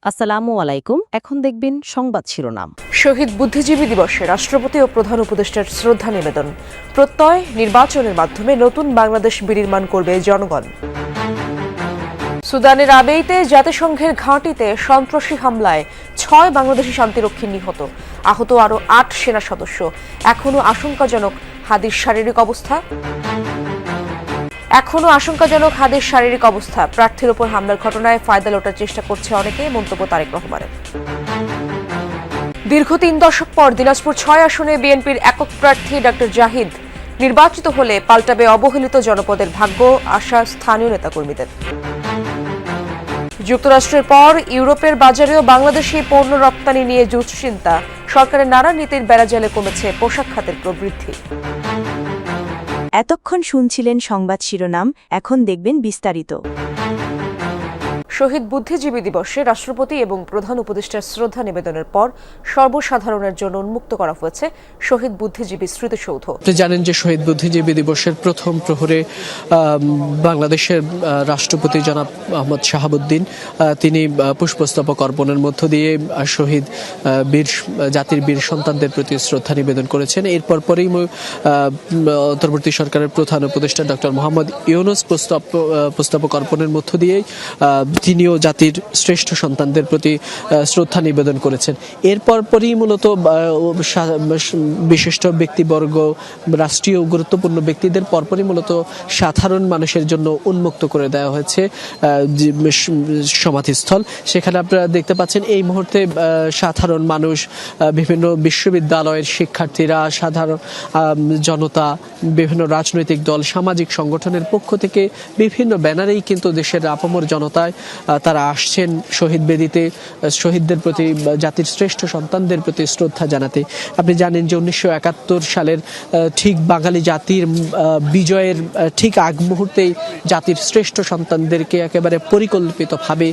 আসসালামু আলাইকুম। এখন দেখবেন সংবাদ শিরোনাম। শহীদ বুদ্ধিজীবী দিবসে রাষ্ট্রপতি ও প্রধান উপদেষ্টার শ্রদ্ধা নিবেদন। প্রত্যয়, নির্বাচনের মাধ্যমে নতুন বাংলাদেশ বিনির্মাণ করবে জনগণ। সুদানের আবেইতে জাতিসংঘের ঘাঁটিতে সন্ত্রাসী হামলায় ৬ বাংলাদেশি শান্তিরক্ষী নিহত, আহত আরও ৮ সেনা সদস্য। এখনও আশঙ্কাজনক হাদির শারীরিক অবস্থা। প্রার্থীর ওপর হামলার ঘটনায় ফায়দা লোটার চেষ্টা করছে অনেকে, মন্তব্য তারেক রহমানের। দীর্ঘ ৩ দশক পর দিনাজপুর ৬ আসনে বিএনপির একক প্রার্থী ডক্টর জাহিদ নির্বাচিত হলে পাল্টাবে অবহেলিত জনপদের ভাগ্য, আশা স্থানীয় নেতাকর্মীদের। যুক্তরাষ্ট্রের পর ইউরোপের বাজারেও বাংলাদেশি পণ্য রপ্তানি নিয়ে দুশ্চিন্তা। সরকারের নানা নীতির বেড়াজালে কমেছে পোশাক খাতের প্রবৃদ্ধি। এতক্ষণ শুনছিলেন সংবাদ শিরোনাম, এখন দেখবেন বিস্তারিত। শহীদ বুদ্ধিজীবী দিবসে রাষ্ট্রপতি এবং প্রধান উপদেষ্টার শ্রদ্ধা নিবেদনের পর সর্বসাধারণের জন্য উন্মুক্ত করা হয়েছে শহীদ বুদ্ধিজীবী স্মৃতিসৌধ। আপনি জানেন যে শহীদ বুদ্ধিজীবী দিবসের প্রথম প্রহরে বাংলাদেশের রাষ্ট্রপতি জনাব আহমদ শাহাবুদ্দিন তিনি পুষ্পস্তবক অর্পণের মধ্য দিয়ে শহীদ জাতির বীর সন্তানদের প্রতি শ্রদ্ধা নিবেদন করেছেন। এরপর পরেই অন্তর্বর্তী সরকারের প্রধান উপদেষ্টা ডক্টর মোহাম্মদ ইউনূস পুষ্পস্তবক অর্পণের মধ্য দিয়েই তিনিও জাতির শ্রেষ্ঠ সন্তানদের প্রতি শ্রদ্ধা নিবেদন করেছেন। এরপর পরই মূলত বিশিষ্ট ব্যক্তিবর্গ, রাষ্ট্রীয় গুরুত্বপূর্ণ ব্যক্তিদের পরপরই মূলত সাধারণ মানুষের জন্য উন্মুক্ত করে দেওয়া হয়েছে সমাধিস্থল। সেখানে আপনারা দেখতে পাচ্ছেন এই মুহূর্তে সাধারণ মানুষ, বিভিন্ন বিশ্ববিদ্যালয়ের শিক্ষার্থীরা, সাধারণ জনতা, বিভিন্ন রাজনৈতিক দল, সামাজিক সংগঠনের পক্ষ থেকে বিভিন্ন ব্যানারেই কিন্তু দেশের আপামর জনতায় তারা আসছেন শহীদ বেদিতে শহীদদের প্রতি, জাতির শ্রেষ্ঠ সন্তানদের প্রতি শ্রদ্ধা জানাতে। আপনি জানেন যে 1971 সালের ঠিক বাঙালি জাতির বিজয়ের ঠিক আগ মুহূর্তেই জাতির শ্রেষ্ঠ সন্তানদেরকে একেবারে পরিকল্পিতভাবে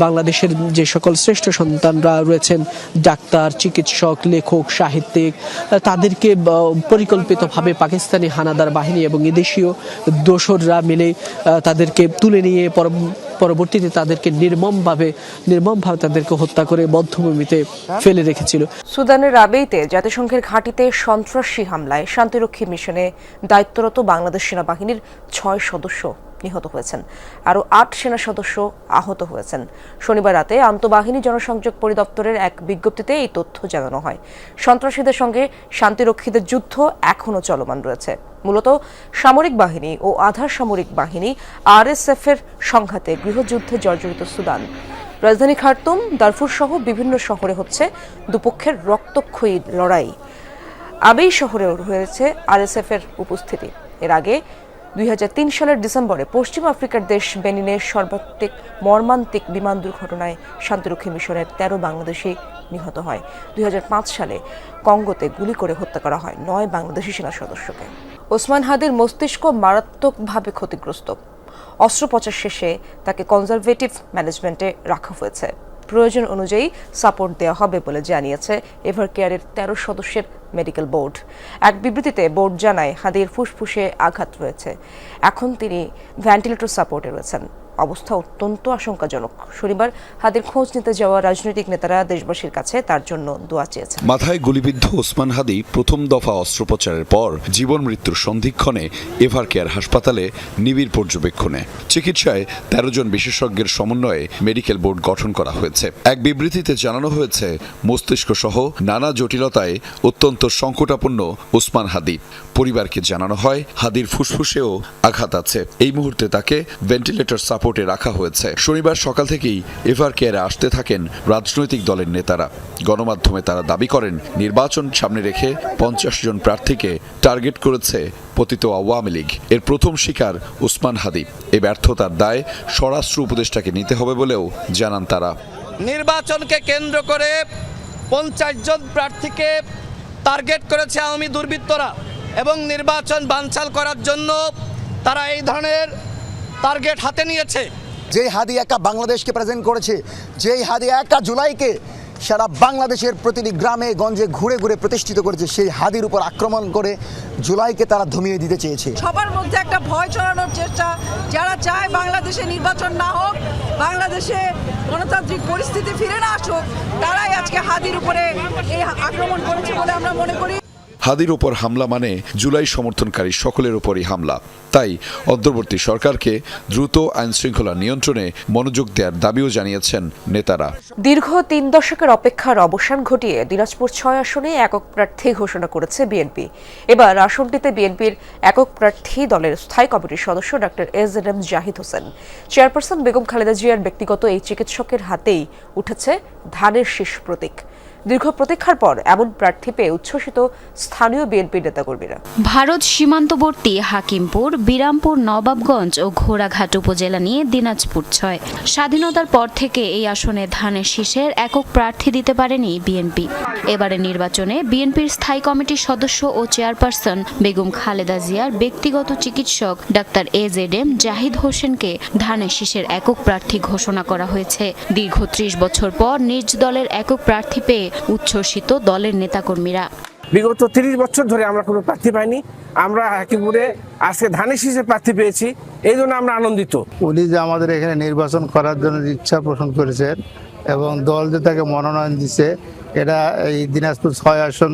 বাংলাদেশের যে সকল শ্রেষ্ঠ সন্তানরা রয়েছেন, ডাক্তার, চিকিৎসক, লেখক, সাহিত্যিক, তাদেরকে পরিকল্পিতভাবে পাকিস্তানি হানাদার বাহিনী এবং এদেশীয় দোসররা মিলে তাদেরকে তুলে নিয়ে পরবর্তীতে তাদেরকে নির্মমভাবে তাদেরকে হত্যা করে বধ্যভূমিতে ফেলে রেখেছিল। সুদানের আবেইতে জাতিসংঘের ঘাঁটিতে সন্ত্রাসী হামলায় শান্তিরক্ষী মিশনে দায়িত্বরত বাংলাদেশ সেনাবাহিনীর ৬ সদস্য নিহত হয়েছেন, আরও ৮ সেনা সদস্য আহত হয়েছেন। শনিবার রাতে আন্তঃবাহিনী জনসংযোগ পরিদপ্তরের এক বিজ্ঞপ্তিতে এই তথ্য জানানো হয়। সন্ত্রাসীদের সঙ্গে শান্তিরক্ষীদের যুদ্ধ এখনও চলমান রয়েছে। মূলত সামরিক বাহিনী ও আধা সামরিক বাহিনী RSF এর সংঘাতে গৃহযুদ্ধে জর্জরিত সুদান। রাজধানী খার্তুম, দারফুর সহ বিভিন্ন শহরে হচ্ছে দুপক্ষের রক্তক্ষয়ী লড়াই। আবেই শহরেও রয়েছে RSF এর উপস্থিতি। এর আগে 2003 সালের ডিসেম্বরে পশ্চিম আফ্রিকার দেশ বেনিনের সর্বাধিক মর্মান্তিক বিমান দুর্ঘটনায় শান্তিরক্ষী মিশনের 13 বাংলাদেশি নিহত হয়। 2005 সালে কঙ্গোতে গুলি করে হত্যা করা হয় 9 বাংলাদেশি সেনা সদস্যকে। ওসমান হাদির মস্তিষ্ক মারাত্মকভাবে ক্ষতিগ্রস্ত। অস্ত্রোপচার শেষে তাকে কনজারভেটিভ ম্যানেজমেন্টে রাখা হয়েছে। প্রয়োজন অনুযায়ী সাপোর্ট দেওয়া হবে বলে জানিয়েছে এভারকেয়ারের 13 সদস্যের মেডিকেল বোর্ড। এক বিবৃতিতে বোর্ড জানায় হাদির ফুসফুসে আঘাত রয়েছে। এখন তিনি ভেন্টিলেটর সাপোর্টে রয়েছেন। অবস্থা অত্যন্ত আশঙ্কাজনক। শনিবার হাদির খোঁজ নিতে যাওয়া রাজনৈতিক নেতারা দেশবাসীর কাছে তার জন্য দোয়া চেয়েছেন। মাথায় গুলিবিদ্ধ ওসমান হাদি প্রথম দফা অস্ত্রোপচারের পর জীবন মৃত্যুর সন্ধিক্ষণে এভারকেয়ার হাসপাতালে নিবিড় পর্যবেক্ষণে চিকিৎসায় 13 জন বিশেষজ্ঞের সমন্বয়ে মেডিকেল বোর্ড গঠন করা হয়েছে। এক বিবৃতিতে জানানো হয়েছে, মস্তিষ্ক সহ নানা জটিলতায় অত্যন্ত সংকটাপন্ন ওসমান হাদি। পরিবারকে জানানো হয় হাদির ফুসফুসেও আঘাত আছে। এই মুহূর্তে তাকে ভেন্টিলেটর সাপোর্টে রাখা হয়েছে। শনিবার সকাল থেকেই এভারকেয়ারে আসতে থাকেন রাজনৈতিক দলের নেতারা। গণমাধ্যমে তারা দাবি করেন, নির্বাচন সামনে রেখে 50 জন প্রার্থীকে টার্গেট করেছে পতিত আওয়ামী লীগ। এর প্রথম শিকার ওসমান হাদি। এই ব্যর্থতার দায় স্বরাষ্ট্র উপদেষ্টাকে নিতে হবে বলেও জানান তারা। নির্বাচনকে কেন্দ্র করে 50 জন প্রার্থীকে টার্গেট করেছে আওয়ামী দুর্বৃত্তরা এবং নির্বাচন বানচাল করার জন্য তারা এই ধরনের টার্গেট হাতে নিয়েছে। যেই হাদি একা বাংলাদেশকে প্রেজেন্ট করেছে, যেই হাদি একা জুলাইকে সারা বাংলাদেশের প্রতিটি গ্রামে গঞ্জে ঘুরে ঘুরে প্রতিষ্ঠিত করেছে, সেই হাদির উপর আক্রমণ করে জুলাইকে তারা দমিয়ে দিতে চেয়েছে। সবার মধ্যে একটা ভয় ছড়ানোর চেষ্টা, যারা চায় বাংলাদেশে নির্বাচন না হোক, বাংলাদেশে গণতান্ত্রিক পরিস্থিতি ফিরে না আসুক, তারাই আজকে হাদির উপরে এই আক্রমণ করেছে বলে আমরা মনে করি। হাদির ওপর হামলা মানে জুলাই সমর্থনকারী সকলের উপরই হামলা। তাই অন্তর্বর্তী সরকারকে দ্রুত আইন শৃঙ্খলা নিয়ন্ত্রণে মনোযোগ দেওয়ার দাবিও জানিয়েছেন নেতারা। দীর্ঘ ৩ দশকের অপেক্ষার অবসান ঘটিয়ে দিনাজপুর ৬ আসনে একক প্রার্থী ঘোষণা করেছে বিএনপি। এবার আসনটিতে বিএনপির একক প্রার্থী দলের স্থায়ী কমিটির সদস্য doctor AZM Zahid Hossain. Chairperson Begum Khaleda জিয়ার ব্যক্তিগত এই চিকিৎসকের হাতেই উঠেছে ধানের শীষ প্রতীক। দীর্ঘ প্রতীক্ষার পর এমন প্রার্থী পেয়ে উচ্ছ্বসিত স্থানীয় বিএনপি নেতাকর্মীরা। ভারত সীমান্তবর্তী হাকিমপুর, বিরামপুর, নবাবগঞ্জ ও ঘোড়াঘাট উপজেলা নিয়ে দিনাজপুর ৬। স্বাধীনতার পর থেকে এই আসনে ধানের শীষের একক প্রার্থী দিতে পারেনি বিএনপি। এবারে নির্বাচনে বিএনপির স্থায়ী কমিটির সদস্য ও চেয়ারপারসন বেগম খালেদা জিয়ার ব্যক্তিগত চিকিৎসক ডাক্তার এজেডএম জাহিদ হোসেনকে ধানের শীষের একক প্রার্থী ঘোষণা করা হয়েছে। দীর্ঘ ৩০ বছর পর নিজ দলের একক প্রার্থী পেয়ে উচ্ছ্বসিত দলের নেতাকর্মীরা। বিগত ৩০ বছর ধরে আমরা কোনো প্রার্থী পাইনি, আমরা হাকিমপুরে আজকে ধানের শীষে প্রার্থী পেয়েছি, এই জন্য আমরা আনন্দিত। উনি যে আমাদের এখানে নির্বাচন করার জন্য ইচ্ছা পোষণ করেছেন এবং দল যে তাকে মনোনয়ন দিচ্ছে, এটা এই দিনাজপুর ৬ আসন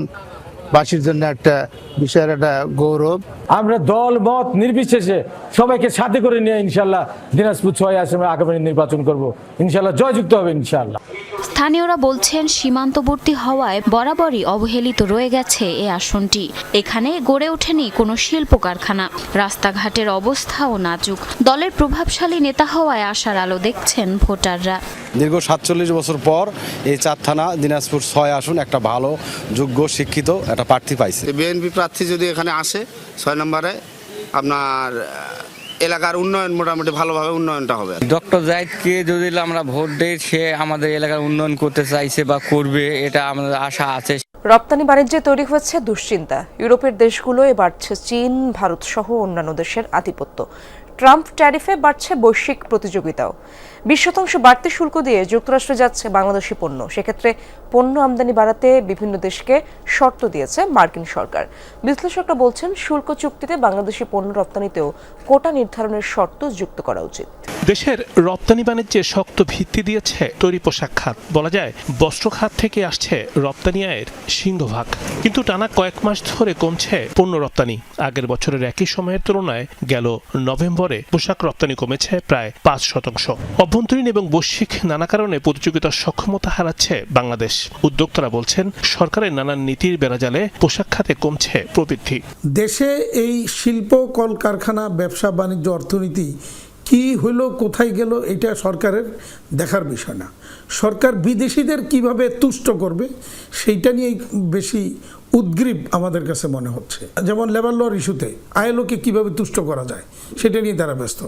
বাসীর জন্য একটা বিষয়ের একটা গৌরব। আমরা দল মত নির্বিশেষে সবাইকে সাথে করে নিয়ে ইনশাল্লাহ দিনাজপুর ৬ আসনে আগামী নির্বাচন করব, ইনশাল্লাহ জয়যুক্ত হবে ইনশাল্লাহ। স্থানীয়রা বলছেন সীমান্তবর্তী হওয়ায় বরাবরই অবহেলিত রয়ে গেছে এই আসনটি। এখানে গড়ে ওঠেনি কোনো শিল্প কারখানা, রাস্তাঘাটের অবস্থাও নাজুক। দলের প্রভাবশালী নেতা হওয়ায় আশার আলো দেখছেন ভোটাররা। দীর্ঘ ৪৭ বছর পর এই ৪ থানা দিনাজপুর ৬ আসন একটা ভালো যোগ্য শিক্ষিত একটা প্রার্থী পাইছে। বিএনপি প্রার্থী যদি এখানে আসে ৬ নম্বরে, আপনার এলাকার উন্নয়ন মোটামুটি ভালোভাবে উন্নয়নটা হবে। ডক্টর জাহিদকে যদি আমরা ভোট দেই, সে আমাদের এলাকার উন্নয়ন করতে চাইছে বা করবে, এটা আমাদের আশা আছে। রপ্তানি বাণিজ্যে তৈরি হয়েছে দুশ্চিন্তা। ইউরোপের দেশগুলোয় বাড়ছে চীন, ভারত সহ অন্যান্য দেশের আধিপত্য। ট্রাম্প ট্যারিফে বাড়ছে বৈশ্বিক প্রতিযোগিতাও। ২০% বাড়তি শুল্ক দিয়ে যুক্তরাষ্ট্রে যাচ্ছে বাংলাদেশি পণ্য। সেক্ষেত্রে পণ্য আমদানি বাড়াতে বিভিন্ন দেশকে শর্ত দিয়েছে মার্কিন সরকার। বিশ্লেষকরা বলছেন, শুল্ক চুক্তিতে বাংলাদেশি পণ্য রপ্তানিতেও কোটা নির্ধারণের শর্ত যুক্ত করা উচিত। দেশের রপ্তানি বাণিজ্যে শক্ত ভিত্তি দিয়েছে তৈরি পোশাক খাত। বলা যায় বস্ত্র খাত থেকে আসছে রপ্তানি আয়ের সিংহভাগ। কিন্তু টানা কয়েক মাস ধরে কমছে পণ্য রপ্তানি। আগের বছরের একই সময়ের তুলনায় গেল নভেম্বরে পোশাক রপ্তানি কমেছে প্রায় ৫%। অভ্যন্তরীণ এবং বৈশ্বিক নানা কারণে প্রতিযোগিতার সক্ষমতা হারাচ্ছে বাংলাদেশ। উদ্যোক্তারা বলছেন, সরকারের নানান নীতির বেড়াজালে পোশাক খাতে কমছে প্রবৃদ্ধি। দেশে এই শিল্প, কলকারখানা, ব্যবসা বাণিজ্য, অর্থনীতি কি হলো, কোথায় গেল, এটা সরকারের দেখার বিষয় না। সরকার বিদেশিদের কিভাবে তুষ্ট করবে সেইটা নিয়েই বেশি উদ্গ্রীব আমাদের কাছে মনে হচ্ছে। যেমন লেবার লর ইস্যুতে ILO-কে কিভাবে তুষ্ট করা যায় সেটা নিয়ে তারা ব্যস্ত।